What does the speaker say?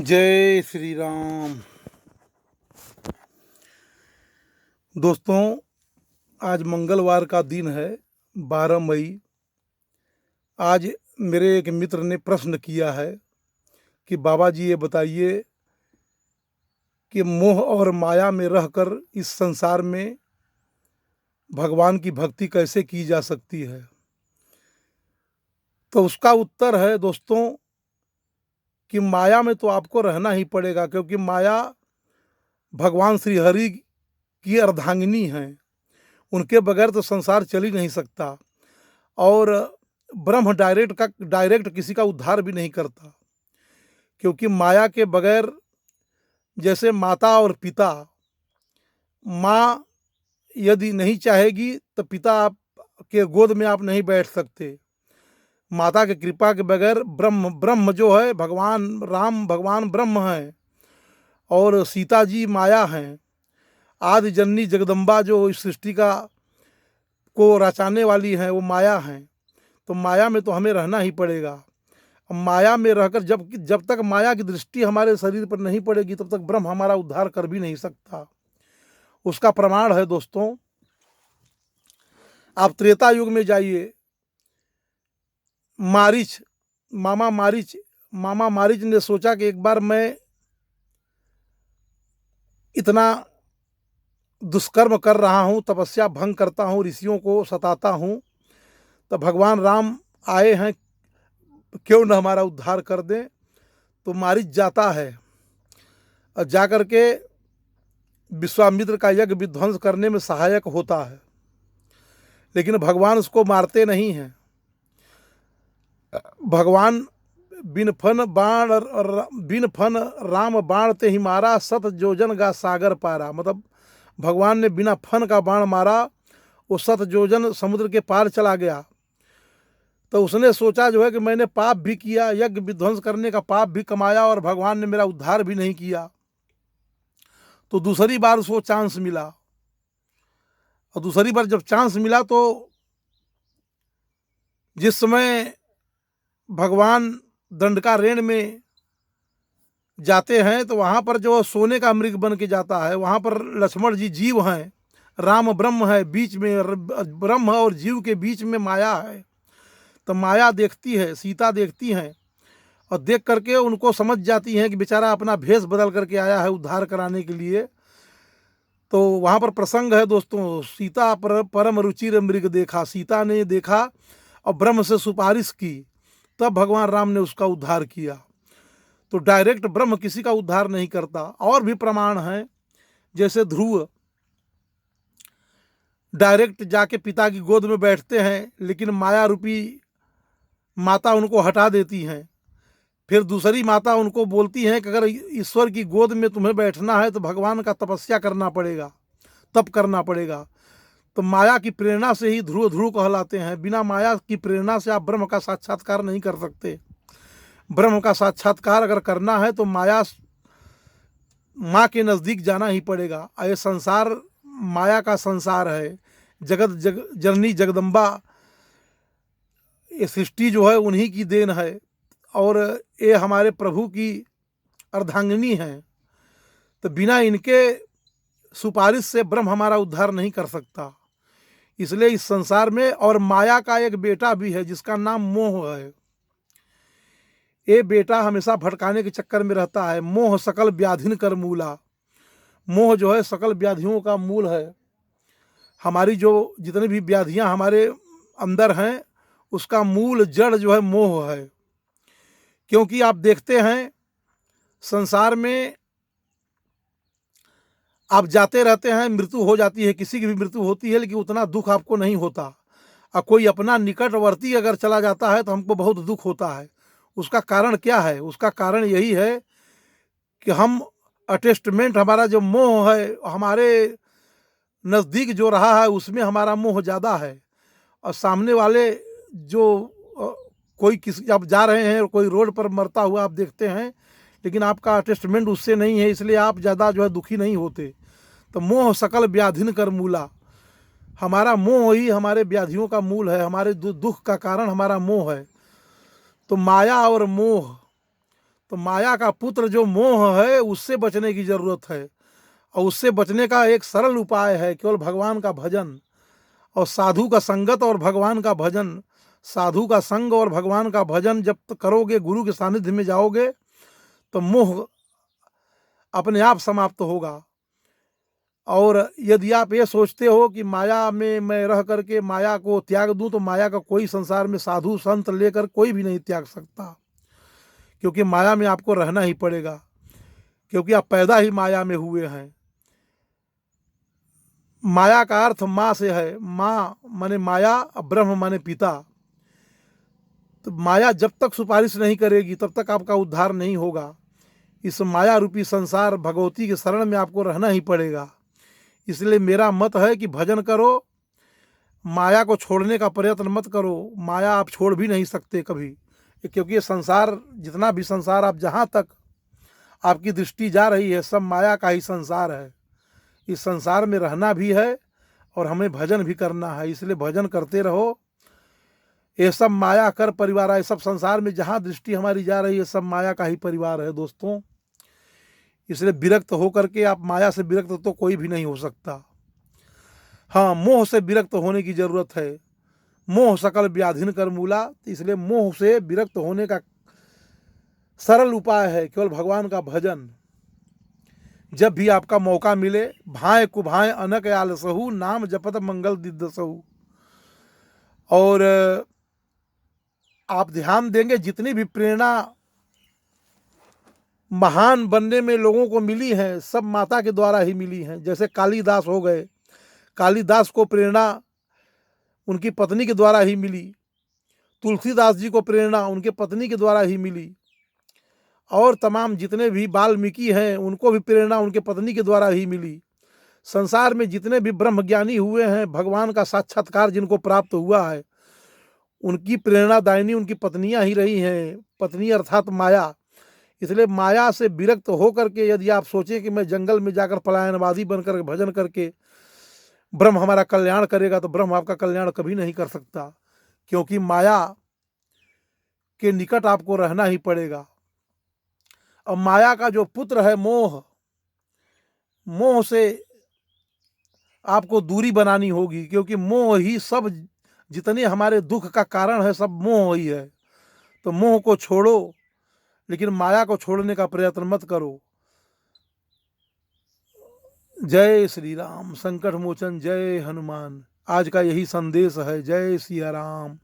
जय श्री राम। दोस्तों, आज मंगलवार का दिन है, 12 मई। आज मेरे एक मित्र ने प्रश्न किया है कि बाबा जी ये बताइए कि मोह और माया में रहकर इस संसार में भगवान की भक्ति कैसे की जा सकती है। तो उसका उत्तर है दोस्तों कि माया में तो आपको रहना ही पड़ेगा, क्योंकि माया भगवान श्री हरि की अर्धांगिनी है। उनके बगैर तो संसार चल ही नहीं सकता। और ब्रह्म डायरेक्ट किसी का उद्धार भी नहीं करता, क्योंकि माया के बगैर, जैसे माता और पिता, माँ यदि नहीं चाहेगी तो पिता आप के गोद में आप नहीं बैठ सकते। माता की कृपा के बगैर ब्रह्म जो है, भगवान राम भगवान ब्रह्म हैं और सीता जी माया हैं। आदि जननी जगदम्बा जो इस सृष्टि को रचाने वाली हैं, वो माया हैं। तो माया में तो हमें रहना ही पड़ेगा। माया में रहकर जब तक माया की दृष्टि हमारे शरीर पर नहीं पड़ेगी, तब तक ब्रह्म हमारा उद्धार कर भी नहीं सकता। उसका प्रमाण है दोस्तों, आप त्रेता युग में जाइए। मामा मारीच ने सोचा कि एक बार मैं इतना दुष्कर्म कर रहा हूँ, तपस्या भंग करता हूँ, ऋषियों को सताता हूँ, तो भगवान राम आए हैं, क्यों न हमारा उद्धार कर दें। तो मारीच जाता है और जाकर के विश्वामित्र का यज्ञ विध्वंस करने में सहायक होता है, लेकिन भगवान उसको मारते नहीं हैं। भगवान बिन फन राम बाण ते ही मारा, सत जोजन गा सागर पारा। मतलब भगवान ने बिना फन का बाण मारा, वो 7 जोजन समुद्र के पार चला गया। तो उसने सोचा जो है कि मैंने पाप भी किया, यज्ञ विध्वंस करने का पाप भी कमाया, और भगवान ने मेरा उद्धार भी नहीं किया। तो दूसरी बार उसको चांस मिला, और दूसरी बार जब चांस मिला तो जिस समय भगवान दंडकारण्य में जाते हैं, तो वहाँ पर जो सोने का मृग बन के जाता है, वहाँ पर लक्ष्मण जी जीव हैं, राम ब्रह्म है, बीच में ब्रह्म और जीव के बीच में माया है। तो माया देखती है, सीता देखती हैं, और देख करके उनको समझ जाती हैं कि बेचारा अपना भेष बदल करके आया है उद्धार कराने के लिए। तो वहाँ पर प्रसंग है दोस्तों, सीता परम रुचिर मृग देखा। सीता ने देखा और ब्रह्म से सिफारिश की, तब भगवान राम ने उसका उद्धार किया। तो डायरेक्ट ब्रह्म किसी का उद्धार नहीं करता। और भी प्रमाण हैं, जैसे ध्रुव डायरेक्ट जाके पिता की गोद में बैठते हैं, लेकिन माया रूपी माता उनको हटा देती हैं। फिर दूसरी माता उनको बोलती हैं कि अगर ईश्वर की गोद में तुम्हें बैठना है तो भगवान का तपस्या करना पड़ेगा, तप करना पड़ेगा। तो माया की प्रेरणा से ही ध्रुव कहलाते हैं। बिना माया की प्रेरणा से आप ब्रह्म का साक्षात्कार नहीं कर सकते। ब्रह्म का साक्षात्कार अगर करना है तो माँ के नज़दीक जाना ही पड़ेगा। ये संसार माया का संसार है। जननी जगदम्बा, ये सृष्टि जो है उन्हीं की देन है, और ये हमारे प्रभु की अर्धांगिनी है। तो बिना इनके सुपारिश से ब्रह्म हमारा उद्धार नहीं कर सकता। इसलिए इस संसार में और माया का एक बेटा भी है जिसका नाम मोह है। ये बेटा हमेशा भटकाने के चक्कर में रहता है। मोह सकल व्याधिन कर मूला। मोह जो है सकल व्याधियों का मूल है। हमारी जो जितनी भी व्याधियां हमारे अंदर हैं, उसका मूल जड़ जो है मोह है। क्योंकि आप देखते हैं संसार में आप जाते रहते हैं, मृत्यु हो जाती है, किसी की भी मृत्यु होती है, लेकिन उतना दुख आपको नहीं होता। और कोई अपना निकटवर्ती अगर चला जाता है तो हमको बहुत दुख होता है। उसका कारण क्या है? उसका कारण यही है कि हम अटैचमेंट, हमारा जो मोह है, हमारे नज़दीक जो रहा है उसमें हमारा मोह ज़्यादा है। और सामने वाले जो कोई किसी, आप जा रहे हैं और कोई रोड पर मरता हुआ आप देखते हैं, लेकिन आपका अटैचमेंट उससे नहीं है, इसलिए आप ज़्यादा जो है दुखी नहीं होते। तो मोह सकल व्याधिन कर मूला। हमारा मोह ही हमारे व्याधियों का मूल है, हमारे दुख का कारण हमारा मोह है। तो माया और मोह तो माया का पुत्र जो मोह है उससे बचने की जरूरत है, और उससे बचने का एक सरल उपाय है केवल भगवान का भजन और साधु का संगत और भगवान का भजन। साधु का संग और भगवान का भजन जब तक करोगे, गुरु के सानिध्य में जाओगे, तो मोह अपने आप समाप्त होगा। और यदि आप ये सोचते हो कि माया में मैं रह करके माया को त्याग दूं, तो माया का कोई संसार में साधु संत लेकर कोई भी नहीं त्याग सकता, क्योंकि माया में आपको रहना ही पड़ेगा, क्योंकि आप पैदा ही माया में हुए हैं। माया का अर्थ माँ से है, माँ माने माया, ब्रह्म माने पिता। तो माया जब तक सुपारिश नहीं करेगी तब तक आपका उद्धार नहीं होगा। इस माया रूपी संसार भगवती के शरण में आपको रहना ही पड़ेगा। इसलिए मेरा मत है कि भजन करो, माया को छोड़ने का प्रयत्न मत करो। माया आप छोड़ भी नहीं सकते कभी, क्योंकि ये संसार, जितना भी संसार, आप जहाँ तक आपकी दृष्टि जा रही है, सब माया का ही संसार है। इस संसार में रहना भी है और हमें भजन भी करना है, इसलिए भजन करते रहो। ये सब माया कर परिवार है, सब संसार में जहाँ दृष्टि हमारी जा रही है सब माया का ही परिवार है दोस्तों। इसलिए विरक्त होकर के, आप माया से विरक्त तो कोई भी नहीं हो सकता। हाँ, मोह से विरक्त होने की जरूरत है। मोह सकल व्याधिन कर मूला, इसलिए मोह से विरक्त होने का सरल उपाय है केवल भगवान का भजन। जब भी आपका मौका मिले, भाएं कुभाएं अनक आलसहु, नाम जपत मंगल दिद्दसहु। और आप ध्यान देंगे, जितनी भी प्रेरणा महान बनने में लोगों को मिली है, सब माता के द्वारा ही मिली हैं। जैसे कालिदास हो गए, कालिदास को प्रेरणा उनकी पत्नी के द्वारा ही मिली। तुलसीदास जी को प्रेरणा उनके पत्नी के द्वारा ही मिली। और तमाम जितने भी वाल्मीकि हैं, उनको भी प्रेरणा उनके पत्नी के द्वारा ही मिली। संसार में जितने भी ब्रह्मज्ञानी हुए हैं, भगवान का साक्षात्कार जिनको प्राप्त हुआ है, उनकी प्रेरणादायिनी उनकी पत्नियां ही रही हैं, पत्नी अर्थात माया। इसलिए माया से विरक्त होकर के यदि आप सोचें कि मैं जंगल में जाकर पलायनवादी बनकर भजन करके ब्रह्म हमारा कल्याण करेगा, तो ब्रह्म आपका कल्याण कभी नहीं कर सकता, क्योंकि माया के निकट आपको रहना ही पड़ेगा। और माया का जो पुत्र है मोह, मोह से आपको दूरी बनानी होगी, क्योंकि मोह ही सब, जितने हमारे दुख का कारण है सब मोह ही है। तो मोह को छोड़ो, लेकिन माया को छोड़ने का प्रयत्न मत करो। जय श्री राम, संकट मोचन जय हनुमान। आज का यही संदेश है। जय सिया राम।